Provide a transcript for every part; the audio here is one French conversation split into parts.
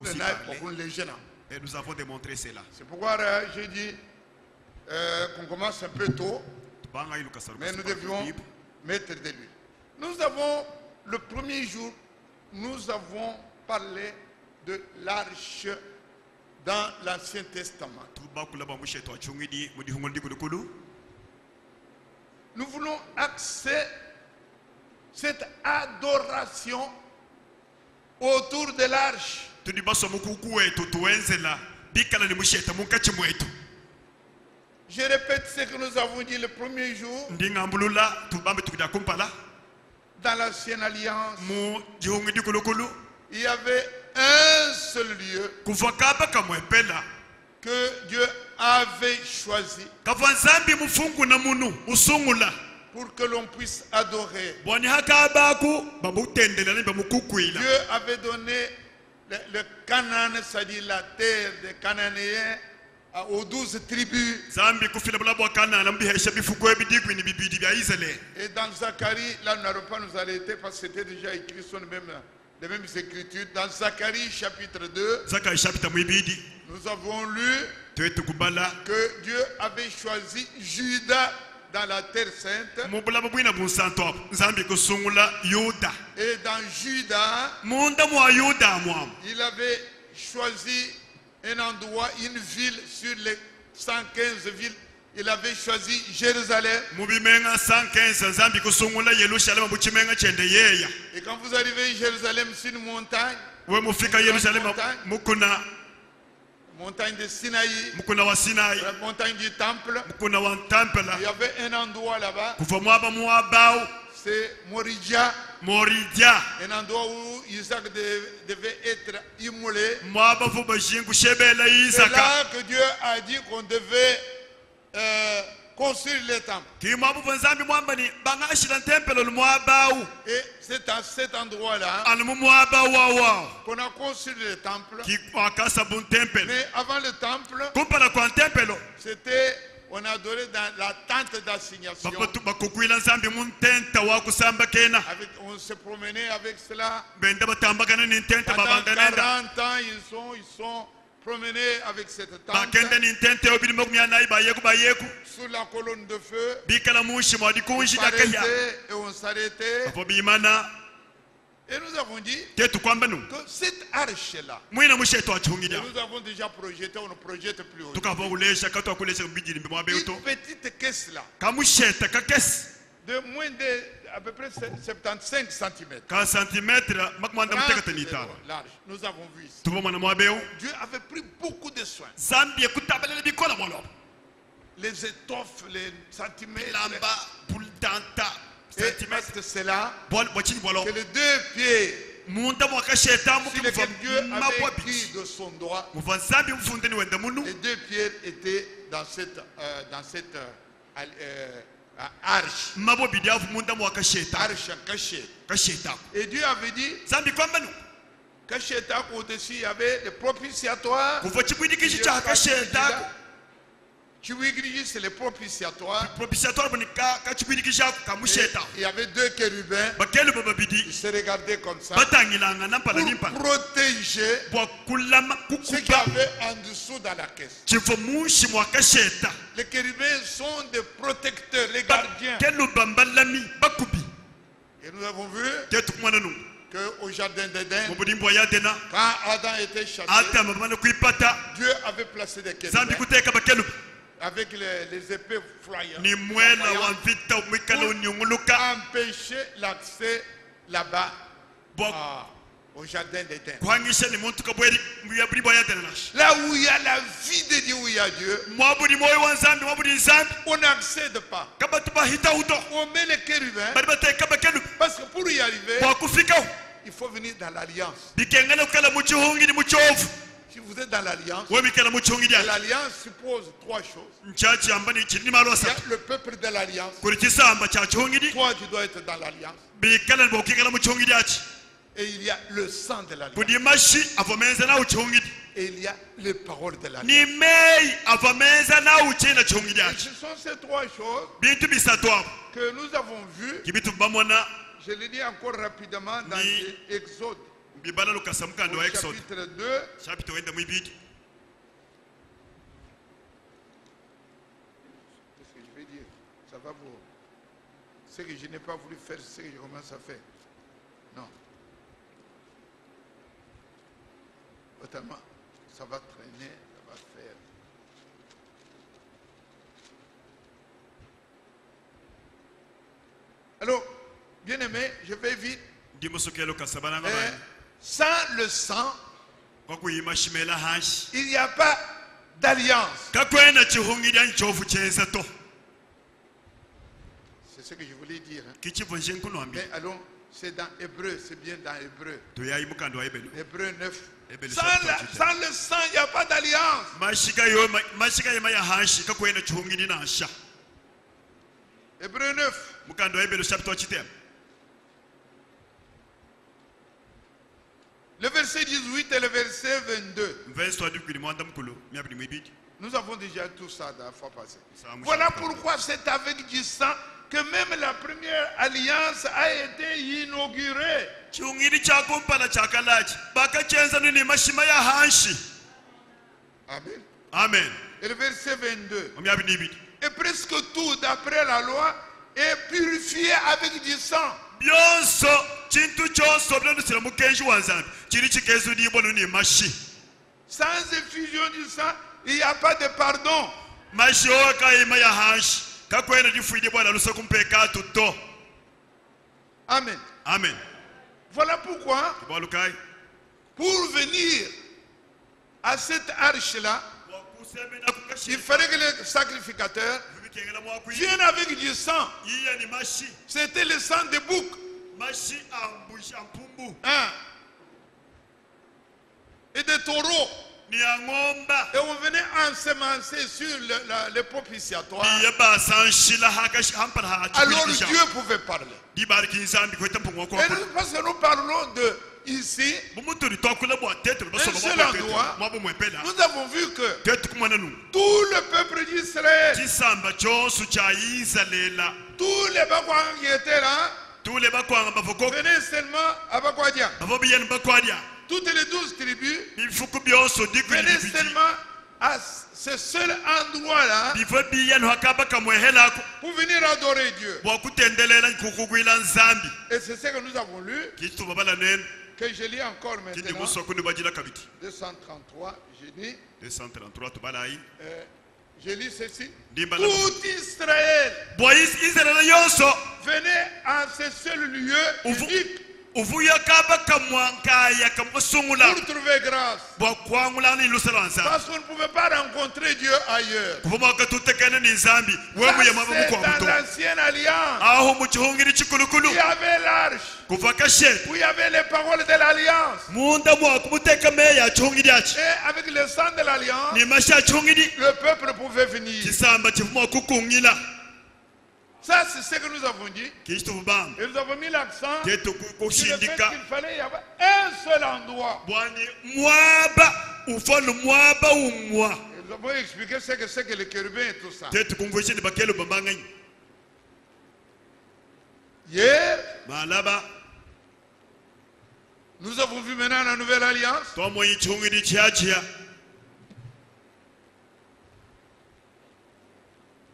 aussi parlé. Et nous avons démontré cela. C'est pourquoi j'ai dit qu'on commence un peu tôt, mais nous devions mettre de l'huile. Nous avons, le premier jour, nous avons parlé de l'arche dans l'Ancien Testament. Nous voulons axer cette adoration autour de l'arche. Je répète ce que nous avons dit le premier jour. Dans l'Ancienne Alliance, il y avait un seul lieu que Dieu avait choisi pour que l'on puisse adorer. Dieu avait donné le Canaan, c'est-à-dire la terre des Cananéens, aux 12 tribus. Et dans Zacharie, là, nous n'allons pas nous arrêter parce que c'était déjà écrit sur les mêmes écritures. Dans Zacharie chapitre 2, nous avons lu que Dieu avait choisi Juda dans la terre sainte. Et dans Juda, il avait choisi un endroit, une ville sur les 115 villes. Il avait choisi Jérusalem. Et quand vous arrivez à Jérusalem, c'est une montagne. Montagne de Sinaï, la montagne du temple. Il y avait un endroit là-bas, c'est Moridia, un endroit où Isaac devait être immolé. C'est là que Dieu a dit qu'on devait construire le temple. Et c'est à cet endroit-là qu'on a construit le temple. Mais avant le temple, c'était, on adorait dans la tente d'assignation. On se promenait avec cela. Pendant 40 ans, ils sont promenés avec cette tente. Sous la colonne de feu. Et on s'arrêtait. Et nous avons dit que cette arche-là, nous avons déjà projeté, on ne projette plus haut. Une petite caisse là, de moins de à peu près 75 cm. Large. Nous avons vu ici. Dieu avait pris beaucoup de soins. Les étoffes, les centimètres. Et c'est là que les deux pieds sur lesquels Dieu avait écrit de son doigt, les deux pieds étaient dans cette arche. Arche cachée. Et Dieu avait dit, cachée au-dessus, il y avait le propitiatoire. C'est le propitiatoire. Il y avait deux chérubins. Ils se regardaient comme ça pour protéger ce qu'il y avait en dessous dans la caisse. Les chérubins sont des protecteurs, les gardiens. Et nous avons vu qu'au jardin d'Éden, quand Adam était chassé, Dieu avait placé des chérubins avec les épées flyers pour empêcher l'accès là-bas au jardin d'Éden. Là où il y a la vie de Dieu, où il y a Dieu, on n'accède pas. On met les chérubins parce que pour y arriver, il faut venir dans l'alliance. Si vous êtes dans l'alliance, l'alliance suppose trois choses. Il y a le peuple de l'alliance. Toi, tu dois être dans l'alliance. Et il y a le sang de l'alliance. Et il y a les paroles de l'alliance. Ce sont ces trois choses que nous avons vues. Je le dis encore rapidement dans Exode chapitre 2. Chapitre 2. Qu'est-ce que je vais dire? Ça va vous. Ce que je n'ai pas voulu faire, c'est ce que je commence à faire. Non. Autrement, ça va traîner, ça va faire. Alors, bien aimé, je vais vite. Sans le sang, il n'y a pas d'alliance. C'est ce que je voulais dire. Hein. Mais allons, c'est dans Hébreu, c'est bien dans Hébreu. Hébreu 9. Sans le sang, il n'y a pas d'alliance. Hébreu 9. Le verset 18 et le verset 22. Nous avons déjà tout ça la fois passée. Voilà pourquoi c'est avec du sang que même la première alliance a été inaugurée. Amen. Amen. Et le verset 22. Et presque tout, d'après la loi, est purifié avec du sang. Sans effusion du sang, il n'y a pas de pardon. Amen. Amen. Voilà pourquoi, pour venir à cette arche-là, il fallait que le sacrificateur vienne avec du sang. C'était le sang de bouc. Et de taureaux. Et on venait ensemencer sur le propitiatoire. Alors Dieu pouvait parler. Et parce que nous parlons de ici, un seul endroit, nous avons vu que tout le peuple d'Israël, tous les Bakwang qui étaient là, venaient seulement à Bakwadia. Toutes les 12 tribus venaient seulement à ce seul endroit-là pour venir adorer Dieu. Et c'est ce que nous avons lu, que je lis encore maintenant. 233, je lis. 233, je lis ceci. Tout Israël venait à ce seul lieu unique pour trouver grâce. Parce qu'on ne pouvait pas rencontrer Dieu ailleurs. C'est dans l'ancienne alliance. Il y avait l'arche. Où il y avait les paroles de l'alliance. Et avec le sang de l'alliance, le peuple pouvait venir. Ça, c'est ce que nous avons dit. Et nous avons mis l'accent sur le fait qu'il fallait y avoir un seul endroit. Et nous avons expliqué ce que c'est que le chérubin et tout ça. Hier, nous avons vu maintenant la nouvelle alliance.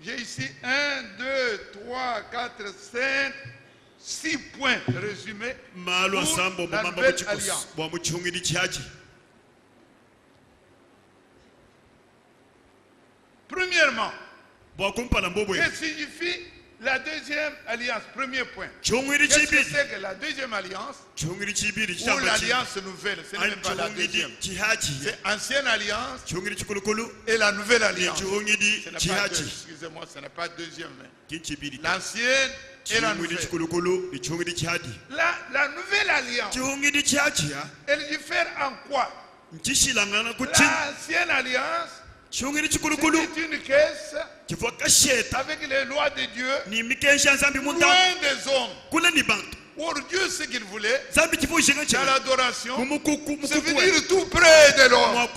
J'ai ici 1, 2, 3, 4, 5, 6 points résumés pour la nouvelle alliance. Premièrement, que signifie la deuxième alliance? Premier point. Qu'est-ce que c'est que la deuxième alliance? Ou l'alliance nouvelle? Ce n'est même pas la deuxième. C'est ancienne alliance et la nouvelle alliance. Excusez-moi, ce n'est pas deuxième. L'ancienne et la nouvelle. La nouvelle alliance, elle diffère en quoi? L'ancienne alliance, c'est une caisse avec les lois de Dieu, loin des hommes. Or Dieu, ce qu'il voulait, dans l'adoration, c'est venir tout près de l'homme.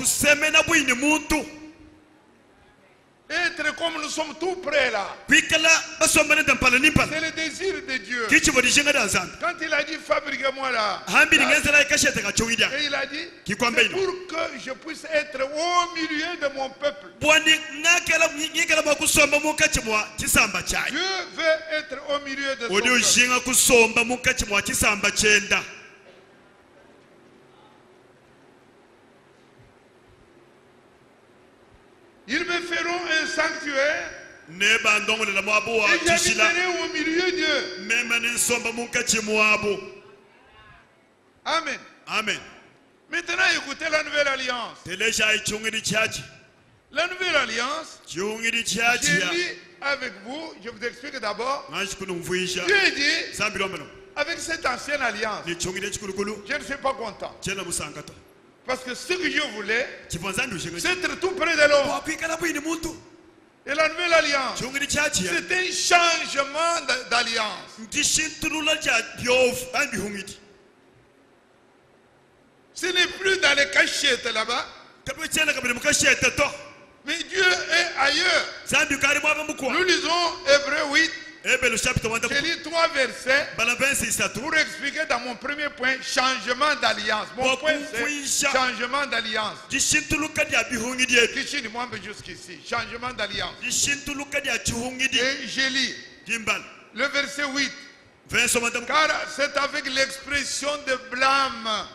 Être comme nous sommes tout près là. C'est le désir de Dieu. Quand il a dit fabriquez-moi là. Et il a dit c'est pour que je puisse être au milieu de mon peuple. Dieu veut être au milieu de son peuple. Ils me feront un sanctuaire et j'habiterai au milieu d'eux. Amen. Amen. Maintenant, écoutez la nouvelle alliance. La nouvelle alliance, j'ai lu avec vous, je vous explique d'abord. Dieu dit, avec cette ancienne alliance, je ne suis pas content. Parce que ce que Dieu voulait, c'est être tout près de l'homme. Et la nouvelle alliance, c'est un changement d'alliance. Ce n'est plus dans les cachettes là-bas. Mais Dieu est ailleurs. Nous lisons Hébreux 8. J'ai lu 3 versets pour expliquer dans mon premier point changement d'alliance. Mon point c'est changement d'alliance. Jusqu'ici, changement d'alliance. Et j'ai lu le verset 8. Car c'est avec l'expression de blâme.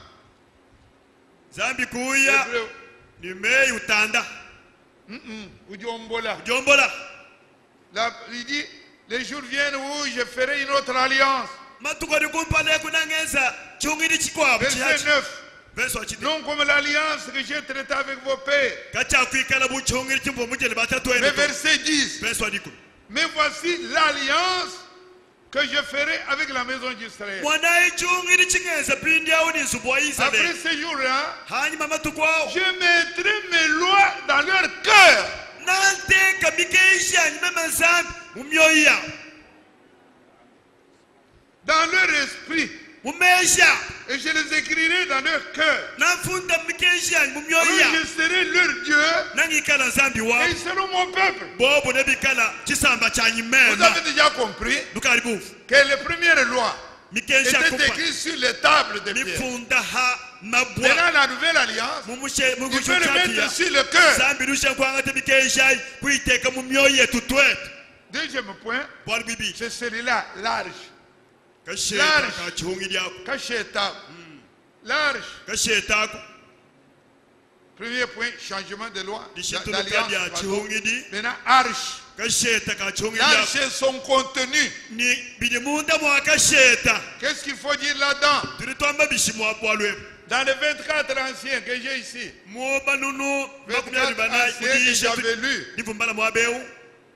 Là, il dit les jours viennent où je ferai une autre alliance. Verset 9. Non comme l'alliance que j'ai traitée avec vos pères. Mais verset 10. Mais voici l'alliance que je ferai avec la maison d'Israël. Après ces jours-là, je mettrai mes lois dans leur cœur. Dans leur esprit. Et je les écrirai dans leur cœur. Je serai leur Dieu. Et ils seront mon peuple. Vous avez déjà compris que les premières lois étaient écrites sur les tables de pierre. Maintenant la nouvelle alliance, il peut le mettre sur le cœur. Deuxième point, c'est celui-là, large. Large. Large. Premier point, changement de loi. D'alliance. Maintenant, arche. L'arche est son contenu. Qu'est-ce qu'il faut dire là-dedans? Dans les 24 anciens que j'ai ici, 24 anciens que j'avais lus,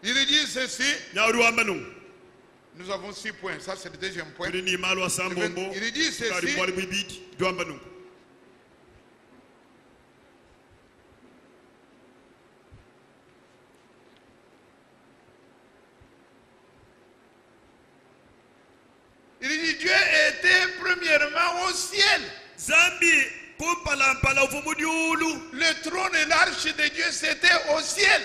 il dit ceci. Nous avons 6 points, ça c'est le deuxième point. Il dit ceci. Il dit Dieu était premièrement au ciel. Le trône et l'arche de Dieu c'était au ciel.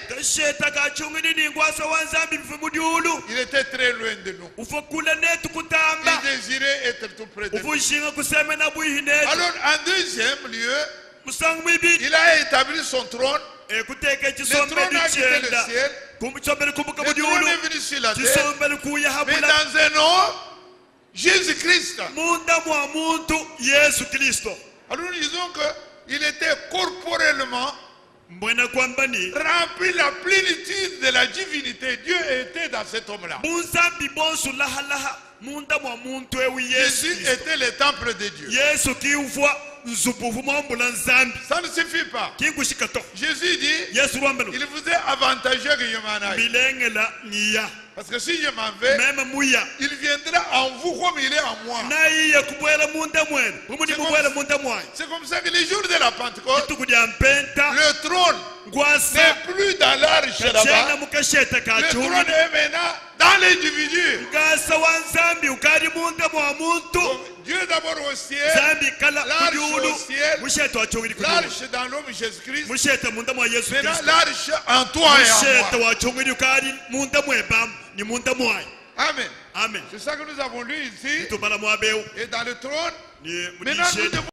Il était très loin de nous. Il désirait être tout près de nous. Alors en deuxième lieu, il a établi son trône. Le trône a quitté le ciel. Le trône est venu sur la terre. Mais dans un homme, Jésus-Christ. Alors nous disons qu'il était corporellement rempli la plénitude de la divinité. Dieu était dans cet homme-là. Jésus était le temple de Dieu. Ça ne suffit pas. Jésus dit, il vous est avantageux que je m'en aille. Parce que si je m'en vais, il viendra en vous comme il est en moi. C'est comme ça que les jours de la Pentecôte, le trône n'est plus dans l'arche là-bas. Le trône est maintenant dans l'individu. Dieu d'abord au ciel, l'arche au ciel, l'arche dans l'homme Jésus-Christ, maintenant l'arche en toi et en moi. Amen. C'est ça que nous avons lu ici. Et dans le trône, maintenant nous devons